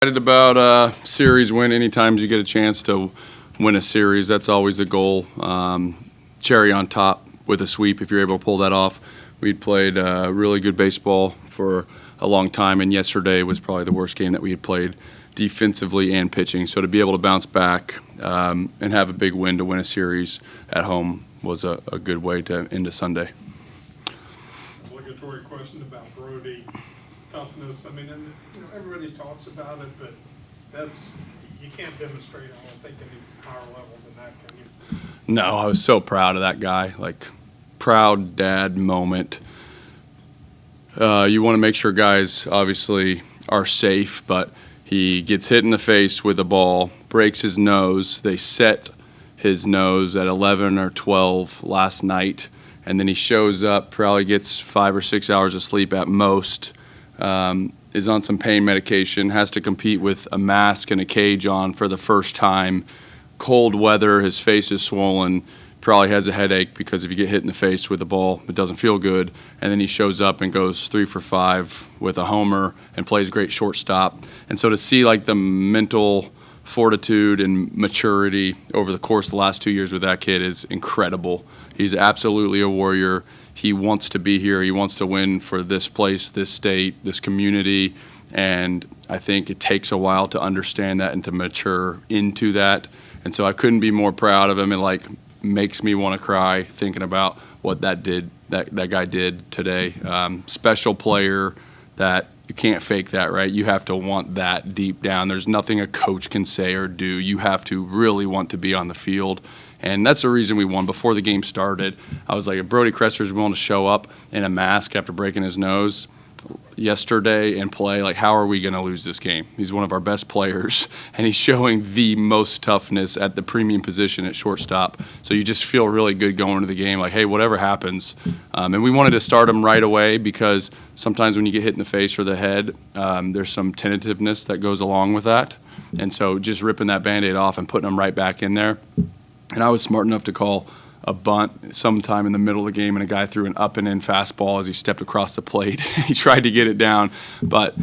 Excited about series win. Anytime you get a chance to win a series, that's always a goal. Cherry on top with a sweep if you're able to pull that off. We'd played really good baseball for a long time, and yesterday was probably the worst game that we had played defensively and pitching. So to be able to bounce back and have a big win to win a series at home was a good way to end a Sunday. Obligatory question about Brody. Toughness. I mean, and, everybody talks about it, but you can't demonstrate, I don't think, any higher level than that, can you? No, I was so proud of that guy. Like, proud dad moment. You want to make sure guys obviously are safe, but he gets hit in the face with a ball, breaks his nose. They set his nose at 11 or 12 last night, and then he shows up, probably gets 5 or 6 hours of sleep at most. Is on some pain medication, has to compete with a mask and a cage on for the first time. Cold weather, his face is swollen, probably has a headache because if you get hit in the face with a ball, it doesn't feel good. And then he shows up and goes 3 for 5 with a homer and plays great shortstop. And so to see like the mental fortitude and maturity over the course of the last 2 years with that kid is incredible. He's absolutely a warrior. He wants to be here. He wants to win for this place, this state, this community, and I think it takes a while to understand that and to mature into that. And so I couldn't be more proud of him. It makes me want to cry thinking about what that guy did today. Special player that you can't fake that, right? You have to want that deep down. There's nothing a coach can say or do. You have to really want to be on the field. And that's the reason we won. Before the game started, I was like, if Brody Kresser's willing to show up in a mask after breaking his nose yesterday and play, how are we going to lose this game? He's one of our best players, and he's showing the most toughness at the premium position at shortstop. So you just feel really good going into the game, hey, whatever happens. And we wanted to start him right away because sometimes when you get hit in the face or the head, there's some tentativeness that goes along with that. And so just ripping that Band-Aid off and putting him right back in there. And I was smart enough to call a bunt sometime in the middle of the game, and a guy threw an up and in fastball as he stepped across the plate. He tried to get it down. But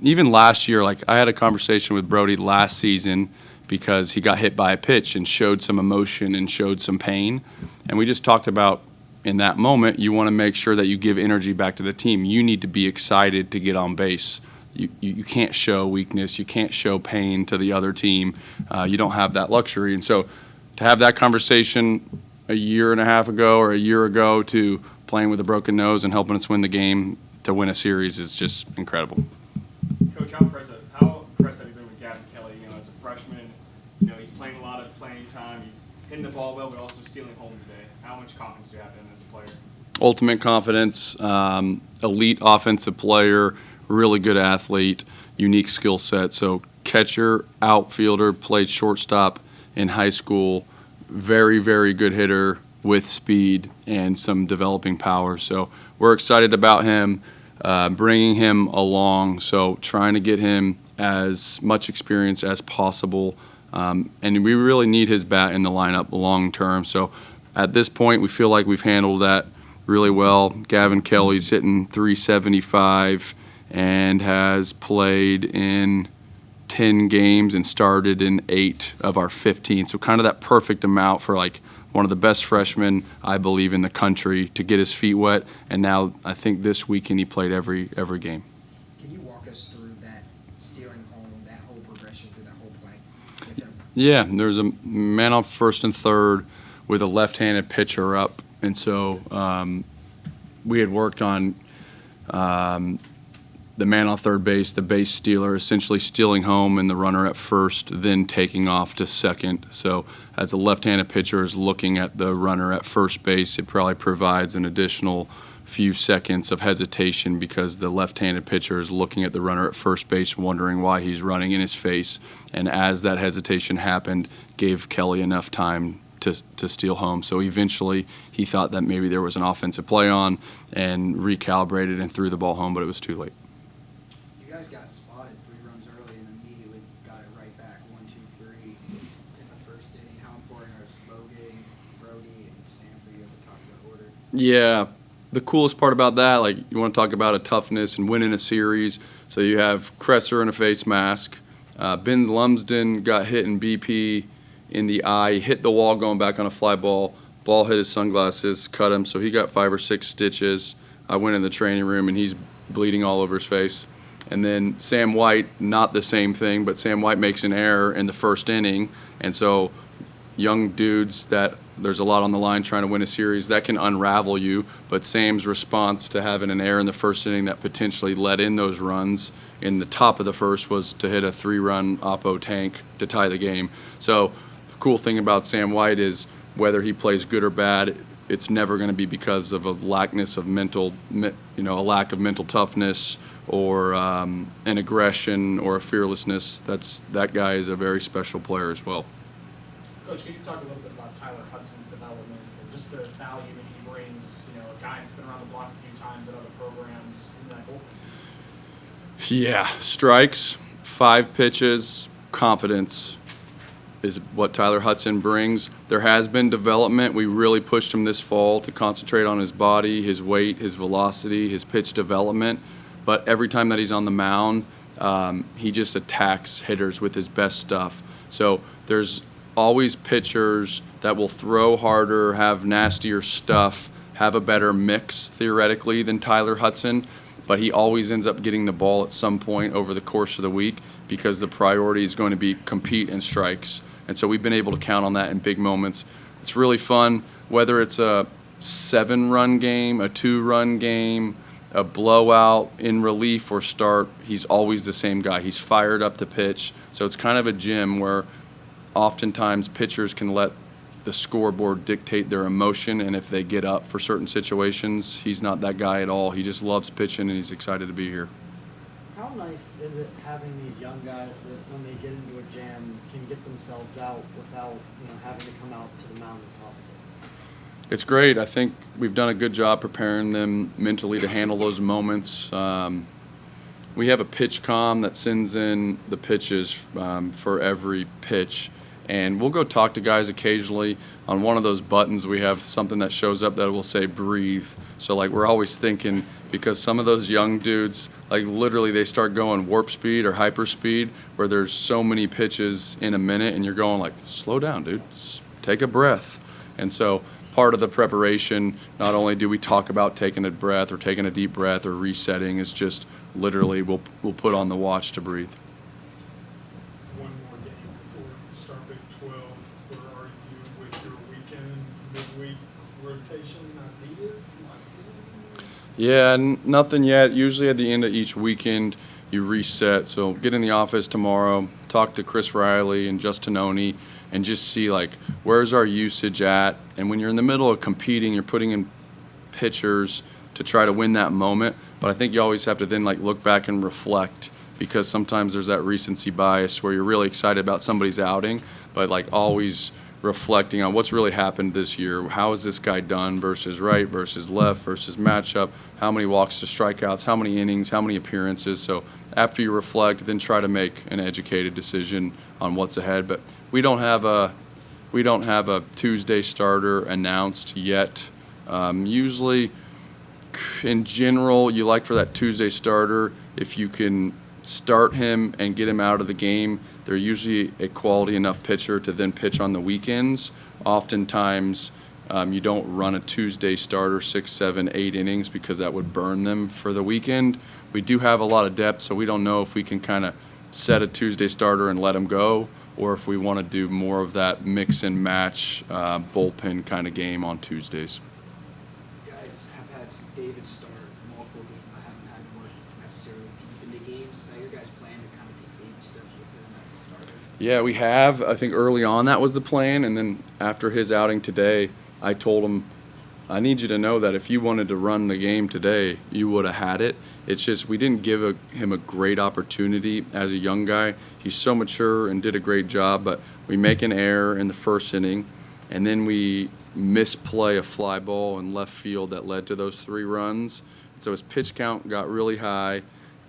even last year, I had a conversation with Brody last season because he got hit by a pitch and showed some emotion and showed some pain. And we just talked about in that moment, you want to make sure that you give energy back to the team. You need to be excited to get on base. You can't show weakness. You can't show pain to the other team. You don't have that luxury. And so to have that conversation a year and a half ago or a year ago to playing with a broken nose and helping us win the game to win a series is just incredible. Coach, how impressed have you been with Gavin Kelly? As a freshman, he's playing a lot of playing time. He's hitting the ball well, but also stealing home today. How much confidence do you have in him as a player? Ultimate confidence, elite offensive player, really good athlete, unique skill set. So catcher, outfielder, played shortstop in high school, very, very good hitter with speed and some developing power. So we're excited about him, bringing him along, so trying to get him as much experience as possible. And we really need his bat in the lineup long term. So at this point, we feel like we've handled that really well. Gavin Kelly's hitting .375 and has played in 10 games and started in 8 of our 15. So kind of that perfect amount for one of the best freshmen, I believe, in the country to get his feet wet. And now I think this weekend he played every game. Can you walk us through that stealing home, that whole progression through that whole play? Yeah, there's a man on first and third with a left-handed pitcher up. And so we had worked on the man on third base, the base stealer, essentially stealing home and the runner at first, then taking off to second. So as a left-handed pitcher is looking at the runner at first base, it probably provides an additional few seconds of hesitation because the left-handed pitcher is looking at the runner at first base, wondering why he's running in his face. And as that hesitation happened, gave Kelly enough time to steal home. So eventually he thought that maybe there was an offensive play on and recalibrated and threw the ball home, but it was too late. You guys got spotted 3 runs early and immediately got it right back, 1, 2, 3 in the first inning. How important are Slogan, Brody, and Sam for you at the top of the order? Yeah, the coolest part about that, you want to talk about a toughness and winning a series. So you have Cresser in a face mask. Ben Lumsden got hit in BP in the eye. He hit the wall going back on a fly ball. Ball hit his sunglasses, cut him, so he got 5 or 6 stitches. I went in the training room, and he's bleeding all over his face. And then Sam White, not the same thing, but Sam White makes an error in the first inning, and so young dudes that there's a lot on the line trying to win a series, that can unravel you. But Sam's response to having an error in the first inning that potentially let in those runs in the top of the first was to hit a 3-run oppo tank to tie the game. So the cool thing about Sam White is whether he plays good or bad, it's never going to be because of a lackness of a lack of mental toughness or an aggression or a fearlessness. That guy is a very special player as well. Coach, can you talk a little bit about Tyler Hudson's development and just the value that he brings? A guy that's been around the block a few times at other programs in that bullpen. Yeah, strikes, 5 pitches, confidence is what Tyler Hudson brings. There has been development. We really pushed him this fall to concentrate on his body, his weight, his velocity, his pitch development. But every time that he's on the mound, he just attacks hitters with his best stuff. So there's always pitchers that will throw harder, have nastier stuff, have a better mix theoretically than Tyler Hudson, but he always ends up getting the ball at some point over the course of the week because the priority is going to be compete and strikes. And so we've been able to count on that in big moments. It's really fun, whether it's a 7-run game, a 2-run game, a blowout in relief or start, he's always the same guy. He's fired up to pitch. So it's kind of a gym where oftentimes pitchers can let the scoreboard dictate their emotion, and if they get up for certain situations, he's not that guy at all. He just loves pitching, and he's excited to be here. How nice is it having these young guys that when they get into a jam can get themselves out without having to come out to the mound and talk to them? It's great. I think we've done a good job preparing them mentally to handle those moments. We have a pitch comm that sends in the pitches for every pitch. And we'll go talk to guys occasionally. On one of those buttons, we have something that shows up that will say breathe. So, we're always thinking, because some of those young dudes, literally they start going warp speed or hyper speed, where there's so many pitches in a minute, and you're going slow down, dude. Take a breath. And so part of the preparation, not only do we talk about taking a breath or taking a deep breath or resetting, is just literally we'll put on the watch to breathe. One more game before you start Big 12. Where are you with your weekend, midweek rotation ideas? Yeah, nothing yet. Usually at the end of each weekend, you reset. So get in the office tomorrow, talk to Chris Riley and Justin Oney, and just see where's our usage at. And when you're in the middle of competing, you're putting in pitchers to try to win that moment. But I think you always have to then look back and reflect, because sometimes there's that recency bias where you're really excited about somebody's outing, but always reflecting on what's really happened this year. How has this guy done versus right versus left versus matchup? How many walks to strikeouts? How many innings? How many appearances? So after you reflect, then try to make an educated decision on what's ahead. But we don't have a Tuesday starter announced yet. Usually, in general, you like for that Tuesday starter, if you can start him and get him out of the game, they're usually a quality enough pitcher to then pitch on the weekends. Oftentimes, you don't run a Tuesday starter 6, 7, 8 innings because that would burn them for the weekend. We do have a lot of depth, so we don't know if we can kind of set a Tuesday starter and let him go, or if we want to do more of that mix and match bullpen kind of game on Tuesdays. You guys have had David start multiple games. I haven't had him work necessarily deep into games. Is that your guys' plan to kind of take baby steps with him as a starter? Yeah, we have. I think early on that was the plan, and then after his outing today, I told him, I need you to know that if you wanted to run the game today, you would have had it. It's just we didn't give him a great opportunity as a young guy. He's so mature and did a great job, but we make an error in the first inning, and then we misplay a fly ball in left field that led to those 3 runs. So his pitch count got really high.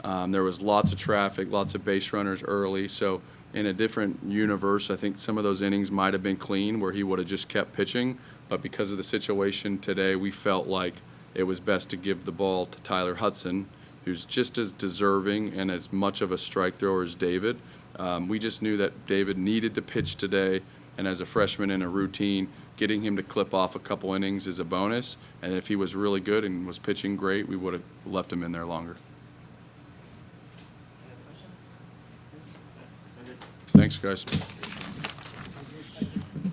There was lots of traffic, lots of base runners early. So in a different universe, I think some of those innings might have been clean where he would have just kept pitching. But because of the situation today, we felt like it was best to give the ball to Tyler Hudson who's just as deserving and as much of a strike thrower as David. We just knew that David needed to pitch today, and as a freshman in a routine, getting him to clip off a couple innings is a bonus. And if he was really good and was pitching great, we would have left him in there longer. Any other questions? Thanks, guys.